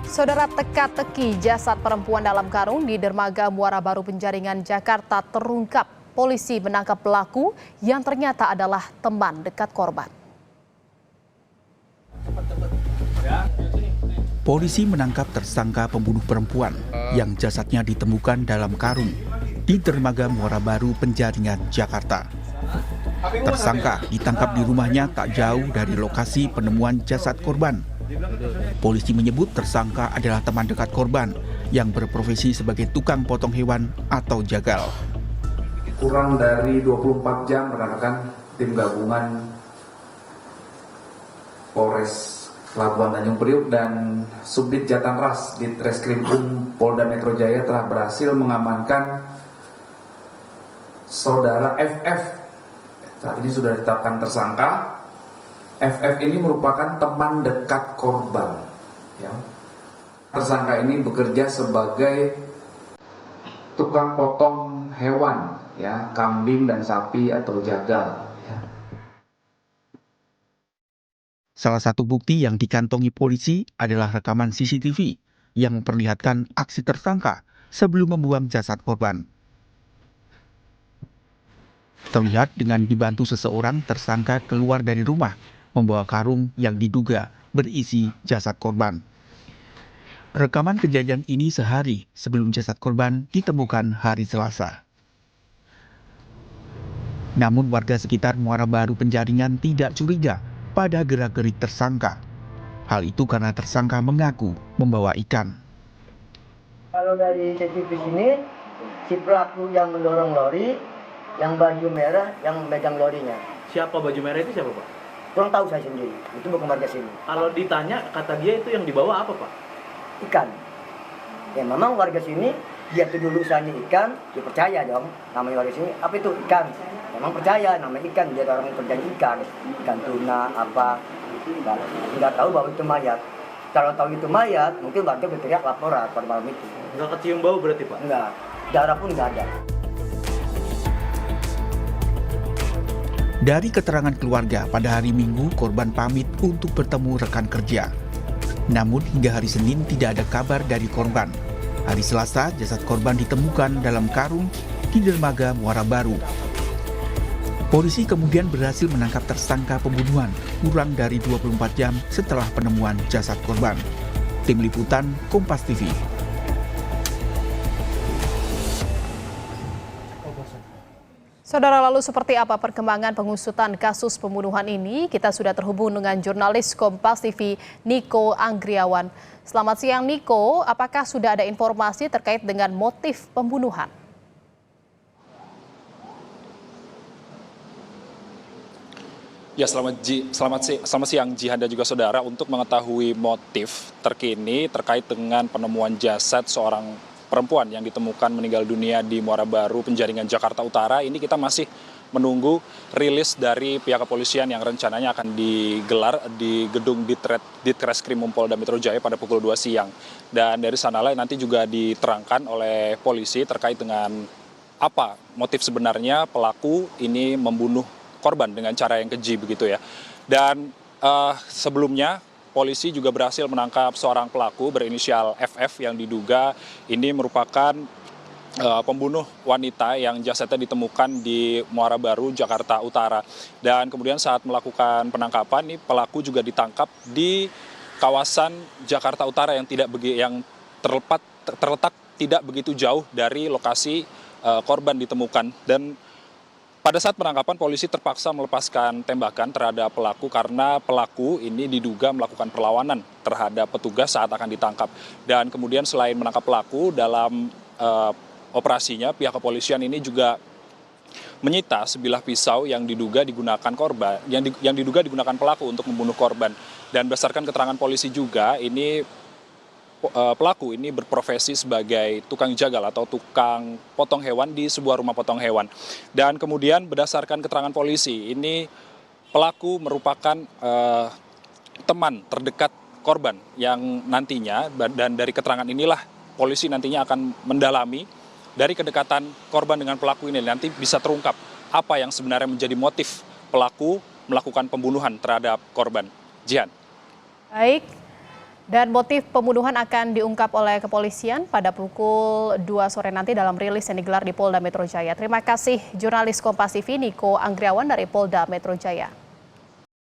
Saudara, teka-teki jasad perempuan dalam karung di dermaga Muara Baru Penjaringan, Jakarta terungkap. Polisi menangkap pelaku yang ternyata adalah teman dekat korban. Polisi menangkap tersangka pembunuh perempuan yang jasadnya ditemukan dalam karung di dermaga Muara Baru Penjaringan, Jakarta. Tersangka ditangkap di rumahnya tak jauh dari lokasi penemuan jasad korban. Polisi menyebut tersangka adalah teman dekat korban yang berprofesi sebagai tukang potong hewan atau jagal. Kurang dari 24 jam rekan-rekan tim gabungan Polres Labuan Tanjung Priuk dan Subdit Jatanras di Treskrim Polda Metro Jaya telah berhasil mengamankan saudara FF. Saat ini sudah ditetapkan tersangka. FF ini merupakan teman dekat korban. Ya. Tersangka ini bekerja sebagai tukang potong hewan, ya, kambing dan sapi atau jagal. Ya. Salah satu bukti yang dikantongi polisi adalah rekaman CCTV yang memperlihatkan aksi tersangka sebelum membuang jasad korban. Terlihat dengan dibantu seseorang, tersangka keluar dari rumah membawa karung yang diduga berisi jasad korban. Rekaman kejadian ini sehari sebelum jasad korban ditemukan hari Selasa. Namun warga sekitar Muara Baru Penjaringan tidak curiga pada gerak-gerik tersangka. Hal itu karena tersangka mengaku membawa ikan. Kalau dari CCTV sini, si pelaku yang mendorong lori, yang baju merah, yang megang lorinya. Siapa baju merah itu siapa, Pak? Kurang tahu saya sendiri, itu bukan warga sini. Kalau ditanya, kata dia itu yang dibawa apa, Pak? Ikan. Ya memang warga sini, dia tuh dulu usahanya ikan, dia percaya dong, namanya warga sini, apa itu ikan? Memang percaya, namanya ikan, dia orang kerja ikan tuna, apa, nggak tahu bahwa itu mayat. Kalau tahu itu mayat, mungkin warga berteriak laporan pada malam itu. Nggak kecium bau berarti, Pak? Enggak, darah pun nggak ada. Dari keterangan keluarga, pada hari Minggu korban pamit untuk bertemu rekan kerja. Namun hingga hari Senin tidak ada kabar dari korban. Hari Selasa, jasad korban ditemukan dalam karung di dermaga Muara Baru. Polisi kemudian berhasil menangkap tersangka pembunuhan kurang dari 24 jam setelah penemuan jasad korban. Tim Liputan Kompas TV. Saudara, lalu seperti apa perkembangan pengusutan kasus pembunuhan ini? Kita sudah terhubung dengan jurnalis Kompas TV Niko Anggriawan. Selamat siang Niko, apakah sudah ada informasi terkait dengan motif pembunuhan? Ya, selamat siang Jihan dan juga saudara. Untuk mengetahui motif terkini terkait dengan penemuan jasad seorang perempuan yang ditemukan meninggal dunia di Muara Baru Penjaringan, Jakarta Utara, ini kita masih menunggu rilis dari pihak kepolisian yang rencananya akan digelar di gedung Ditreskrim Polda Metro Jaya pada pukul 2 siang. Dan dari sanalah nanti juga diterangkan oleh polisi terkait dengan apa motif sebenarnya pelaku ini membunuh korban dengan cara yang keji begitu ya. Dan sebelumnya polisi juga berhasil menangkap seorang pelaku berinisial FF yang diduga ini merupakan pembunuh wanita yang jasadnya ditemukan di Muara Baru, Jakarta Utara. Dan kemudian saat melakukan penangkapan, ini pelaku juga ditangkap di kawasan Jakarta Utara yang terletak tidak begitu jauh dari lokasi korban ditemukan. Dan pada saat penangkapan, polisi terpaksa melepaskan tembakan terhadap pelaku karena pelaku ini diduga melakukan perlawanan terhadap petugas saat akan ditangkap. Dan kemudian selain menangkap pelaku dalam operasinya, pihak kepolisian ini juga menyita sebilah pisau yang diduga digunakan korban, yang diduga digunakan pelaku untuk membunuh korban. Dan berdasarkan keterangan polisi juga, ini pelaku ini berprofesi sebagai tukang jagal atau tukang potong hewan di sebuah rumah potong hewan. Dan kemudian berdasarkan keterangan polisi, ini pelaku merupakan teman terdekat korban yang nantinya, dan dari keterangan inilah polisi nantinya akan mendalami dari kedekatan korban dengan pelaku ini, nanti bisa terungkap apa yang sebenarnya menjadi motif pelaku melakukan pembunuhan terhadap korban. Jihan. Baik. Dan motif pembunuhan akan diungkap oleh kepolisian pada pukul 2 sore nanti dalam rilis yang digelar di Polda Metro Jaya. Terima kasih jurnalis Kompas TV Niko Anggriawan dari Polda Metro Jaya.